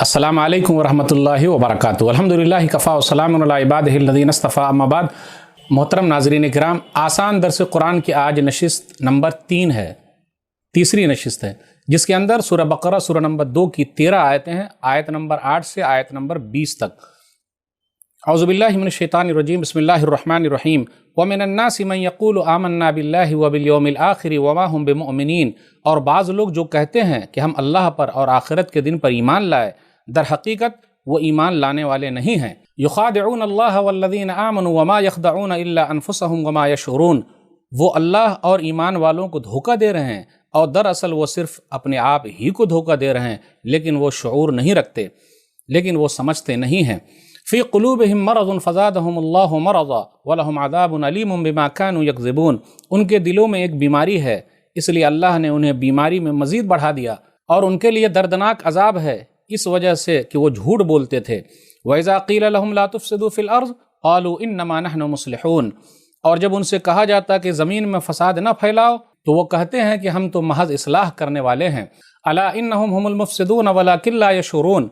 अस्सलामु अलैकुम वरहमतुल्लाहि वबरकातुहू। अल्हम्दुलिल्लाहि कफ़ा व सलामुन अला इबादिहिल्लज़ीना इस्तफ़ा, अम्मा बाद। मोहतरम नाज़रीन किराम, आसान दर्स कुरान की आज नशिस्त नंबर 3 है, तीसरी नशिस्त है, जिसके अंदर सूरह बकरा सूरह नंबर 2 की 13 आयतें हैं, आयत नंबर 8 से आयत नंबर 20 तक। औज़ुबिल्लाहि मिनश्शैतानिर्रजीम, बिस्मिल्लाहिर्रहमानिर्रहीम। व मिनन्नासि मन यक़ूलु आमन्ना बिल्लाहि व बिल यौमिल आखिर व मा हुम बिमुमिनीन। और बाज़ लोग जो कहते हैं कि हम अल्लाह पर और आखिरत के दिन पर ईमान लाए, दर हकीकत वो ईमान लाने वाले नहीं हैं। युखादिऊन अल्लाह वल्लज़ीना आमनू व मा यख़दऊन इल्ला अनफुसहुम व मा यशऊरून। वो अल्लाह और ईमान वालों को धोखा दे रहे हैं और दरअसल वो सिर्फ अपने आप ही को धोखा दे रहे हैं, लेकिन वो शऊर नहीं रखते, लेकिन वो समझते नहीं हैं। फ़ी क़ुलूबिहिम मरज़ुन फ़ज़ादहुमुल्लाहु मरज़ा व लहुम अज़ाबुन अलीमुन बिमा कानू यकज़िबून। उनके दिलों में एक बीमारी है, इसलिए अल्लाह ने उन्हें बीमारी में मज़ीद बढ़ा दिया और उनके लिए दर्दनाक अज़ाब है, इस वजह से कि वो झूठ बोलते थे। व इज़ा क़ील लहुम ला तुफ़सिदू फ़िल अर्ज़ क़ालू इन्नमा नहनु मुस्लिहून। और जब उनसे कहा जाता कि ज़मीन में फ़साद न फैलाओ, तो वो कहते हैं कि हम तो महज़ इस्लाह करने वाले हैं। अला इन्नहुम हुमुल मुफ़सिदून वलाकिन ला यशऊरून।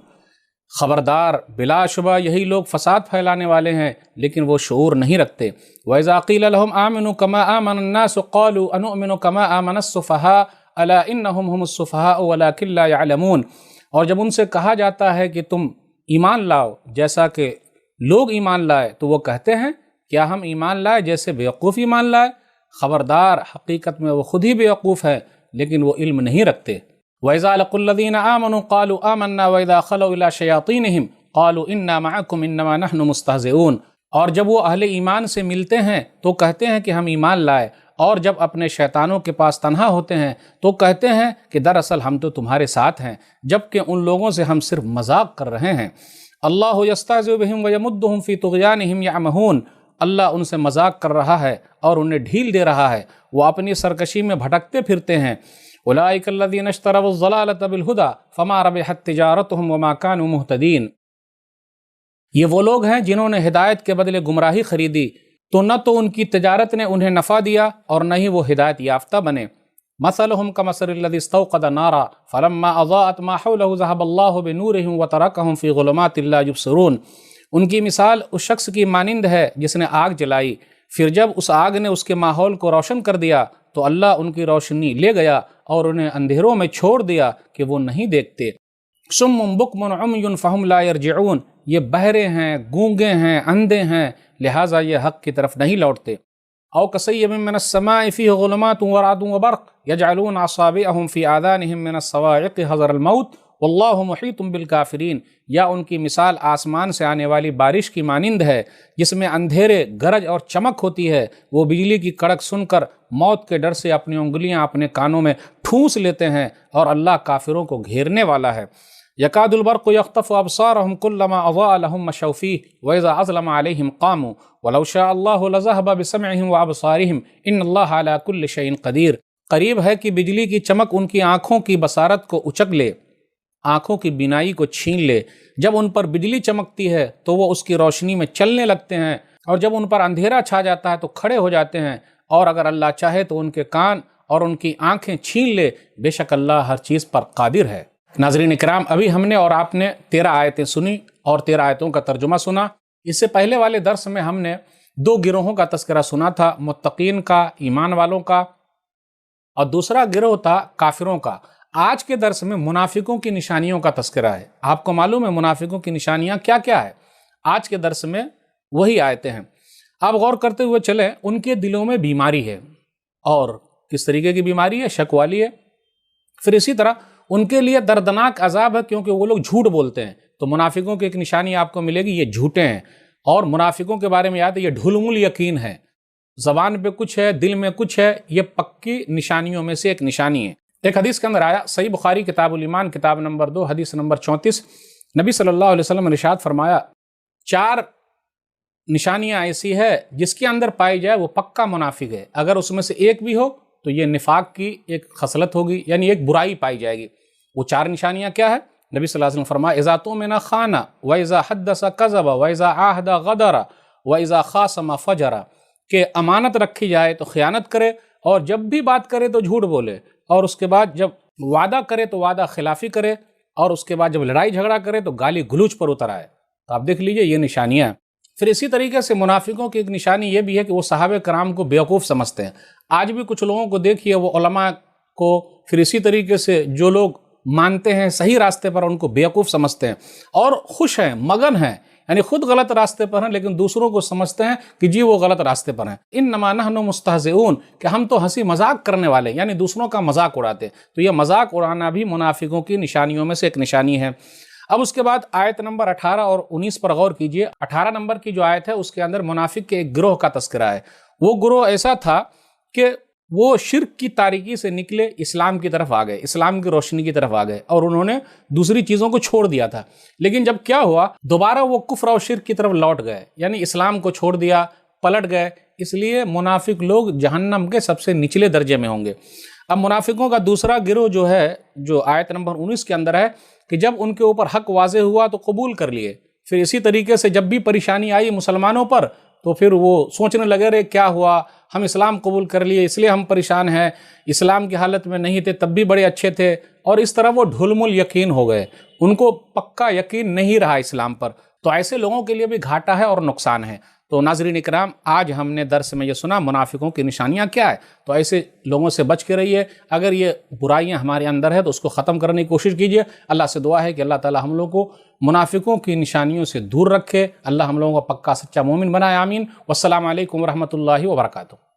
ख़बरदार, बिलाशुबा यही लोग फ़साद फैलाने वाले हैं, लेकिन वो शऊर नहीं रखते। व इज़ा क़ील लहुम आमिनू कमा आमनन्नास क़ालू अनुमिनु कमा आमनस्सुफ़हा अला इन्नहुम हुमुस्सुफ़हा वलाकिन ला यअलमून। और जब उनसे कहा जाता है कि तुम ईमान लाओ जैसा कि लोग ईमान लाए, तो वो कहते हैं क्या हम ईमान लाए जैसे बेवकूफ़ ईमान लाए। ख़बरदार, हकीकत में वो खुद ही बेवकूफ़ है, लेकिन वो इल्म नहीं रखते। वइज़ा लक़ुल्लज़ीना आमनू क़ालू आमन्ना वइज़ा ख़लऊ इला शयातीनिहिम क़ालू इन्ना मअकुम इन्नमा नहनु मुस्तहज़िऊन। और जब वो अहले ईमान से मिलते हैं तो कहते हैं कि हम ईमान लाए, और जब अपने शैतानों के पास तन्हा होते हैं तो कहते हैं कि दरअसल हम तो तुम्हारे साथ हैं, जबकि उन लोगों से हम सिर्फ मजाक कर रहे हैं। अल्लाहु यस्तहज़िउ बिहिम व यमुद्दुहुम फ़ी तुग़यानिहिम यअमहून। अल्लाह उनसे मजाक कर रहा है और उन्हें ढील दे रहा है, वो अपनी सरकशी में भटकते फिरते हैं। उलाइकल्लज़ीना इश्तरवुज़्ज़लालत बिलहुदा फ़मा रबिहत तिजारतुहुम व मा कानू मुहतदीन। ये वो लोग हैं जिन्होंने हिदायत के बदले गुमराही खरीदी, तो न तो उनकी तिजारत ने उन्हें नफ़ा दिया और न ही वो हिदायत याफ्ता बने। मसलुहुम कमसलिल्लज़ी इस्तौक़द नारा फ़लम्मा अज़ाअत मा हौलहु ज़हबल्लाहु बिनूरिहिम व तरकहुम फ़ी ज़ुलुमातिन ला युबसिरून। उनकी मिसाल उस शख्स की मानिंद है जिसने आग जलाई, फिर जब उस आग ने उसके माहौल को रोशन कर दिया तो अल्लाह उनकी रोशनी ले गया और उन्हें अंधेरों में छोड़ दिया कि वो नहीं देखते। सुम्मुन बुक्मुन उम्युन फ़हुम ला यरजिऊन। ये बहरे हैं, गूंगे हैं, अंधे हैं, लिहाजा ये हक़ की तरफ नहीं लौटते। औ कसय्यबिन मिनस्समाइ फ़ीहि ज़ुलुमातुन व रअदुन व बर्क़ यजअलून असाबिअहुम फ़ी आज़ानिहिम मिनस्सवाइक़ि हज़रल मौत वल्लाहु मुहीतुम बिल काफ़िरीन। या उनकी मिसाल आसमान से आने वाली बारिश की मानिंद है, जिसमें अंधेरे, गरज और चमक होती है। वो बिजली की कड़क सुनकर मौत के डर से अपनी उंगलियां अपने कानों में ठूंस लेते हैं, और अल्लाह काफिरों को घेरने वाला है। यकादुल बर्क़ु यख़्तफ़ु अबसारहुम कुल्लमा अज़ाअ लहुम मशौ फ़ीह व इज़ा अज़लम अलैहिम क़ामू वलौ शाअ अल्लाहु लज़हब बिसमइहिम व अबसारिहिम इन्नल्लाहा अला कुल्लि शैइन क़दीर। करीब है कि बिजली की चमक उनकी आँखों की बसारत को उचक ले, आँखों की बिनाई को छीन ले। जब उन पर बिजली चमकती है तो वो उसकी रोशनी में चलने लगते हैं, और जब उन पर अंधेरा छा जाता है तो खड़े हो जाते हैं। और अगर अल्लाह चाहे तो उनके कान और उनकी आँखें छीन ले, बेशक अल्लाह हर चीज़ पर कादिर है। नाज़रीन इकराम, अभी हमने और आपने 13 आयतें सुनी और 13 आयतों का तर्जुमा सुना। इससे पहले वाले दर्स में हमने 2 गिरोहों का तज़किरा सुना था, मुत्तकीन का, ईमान वालों का, और दूसरा गिरोह था काफिरों का। आज के दर्स में मुनाफिकों की निशानियों का तज़किरा है। आपको मालूम है मुनाफिकों की निशानियां क्या क्या है? आज के दर्स में वही आयतें हैं। आप गौर करते हुए चलें, उनके दिलों में बीमारी है, और किस तरीके की बीमारी है? शक वाली है। फिर इसी तरह उनके लिए दर्दनाक अजाब है, क्योंकि वो लोग झूठ बोलते हैं। तो मुनाफिकों की एक निशानी आपको मिलेगी, ये झूठे हैं। और मुनाफिकों के बारे में याद है, ये ढुलमुल यकीन है, ज़बान पे कुछ है, दिल में कुछ है। ये पक्की निशानियों में से एक निशानी है। एक हदीस के अंदर आया, सही बुखारी किताबुल ईमान किताब नंबर 2 हदीस नंबर 34, नबी सल्लल्लाहु अलैहि वसल्लम ने इरशाद फरमाया, 4 निशानियां ऐसी है जिसके अंदर पाई जाए वो पक्का मुनाफिक है। अगर उसमें से एक भी हो तो ये निफाक की एक खसलत होगी, यानी एक बुराई पाई जाएगी। वो 4 निशानियां क्या है? नबी सल्लल्लाहु अलैहि वसल्लम फरमाया, इज़ा तुमिना खाना व इज़ा हद्दसा कज़बा व इज़ा आहदा गदरा व इज़ा खासमा फजरा। कि अमानत रखी जाए तो ख़यानत करे, और जब भी बात करे तो झूठ बोले, और उसके बाद जब वादा करे तो वादा खिलाफी करे, اور اس کے بعد جب لڑائی جھگڑا کرے تو گالی گلوچ پر اتر آئے۔ تو آپ دیکھ لیجئے یہ نشانیاں ہیں۔ پھر اسی طریقے سے منافقوں کی ایک نشانی یہ بھی ہے کہ وہ صحابہ کرام کو بیوقوف سمجھتے ہیں۔ آج بھی کچھ لوگوں کو دیکھیے، وہ علماء کو پھر اسی طریقے سے جو لوگ مانتے ہیں صحیح راستے پر ان کو بیوقوف سمجھتے ہیں اور خوش ہیں، مگن ہیں، یعنی خود غلط راستے پر ہیں لیکن دوسروں کو سمجھتے ہیں کہ جی وہ غلط راستے پر ہیں۔ انما نحن مستہزئون، کہ ہم تو ہنسی مذاق کرنے والے، یعنی دوسروں کا مذاق اڑاتے۔ تو یہ مذاق اڑانا بھی منافقوں کی نشانیوں میں سے ایک نشانی ہے۔ اب اس کے بعد آیت نمبر 18 اور 19 پر غور کیجئے۔ 18 نمبر کی جو آیت ہے اس کے اندر منافق کے ایک گروہ کا تذکرہ ہے۔ وہ گروہ ایسا تھا کہ وہ شرک کی تاریکی سے نکلے، اسلام کی طرف آ گئے، اسلام کی روشنی کی طرف آ گئے اور انہوں نے دوسری چیزوں کو چھوڑ دیا تھا۔ لیکن جب کیا ہوا، دوبارہ وہ کفر اور شرک کی طرف لوٹ گئے، یعنی اسلام کو چھوڑ دیا، پلٹ گئے۔ اس لیے منافق لوگ جہنم کے سب سے نچلے درجے میں ہوں گے۔ اب منافقوں کا دوسرا گروہ جو ہے، جو آیت نمبر 19 کے اندر ہے، کہ جب ان کے اوپر حق واضح ہوا تو قبول کر لیے، پھر اسی طریقے سے جب بھی پریشانی آئی مسلمانوں پر تو پھر وہ سوچنے لگے، رہے کیا ہوا، ہم اسلام قبول کر لیے اس لیے ہم پریشان ہیں، اسلام کی حالت میں نہیں تھے تب بھی بڑے اچھے تھے، اور اس طرح وہ ڈھلمل یقین ہو گئے، ان کو پکا یقین نہیں رہا اسلام پر۔ تو ایسے لوگوں کے لیے بھی گھاٹا ہے اور نقصان ہے۔ تو ناظرین اکرام، آج ہم نے درس میں یہ سنا منافقوں کی نشانیاں کیا ہے، تو ایسے لوگوں سے بچ کے رہیے۔ اگر یہ برائیاں ہمارے اندر ہے تو اس کو ختم کرنے کی کوشش کیجیے۔ اللہ سے دعا ہے کہ اللہ تعالی ہم لوگوں کو منافقوں کی نشانیوں سے دور رکھے، اللہ ہم لوگوں کو پکا سچا مومن بنائے، آمین۔ والسلام علیکم ورحمۃ اللہ وبرکاتہ۔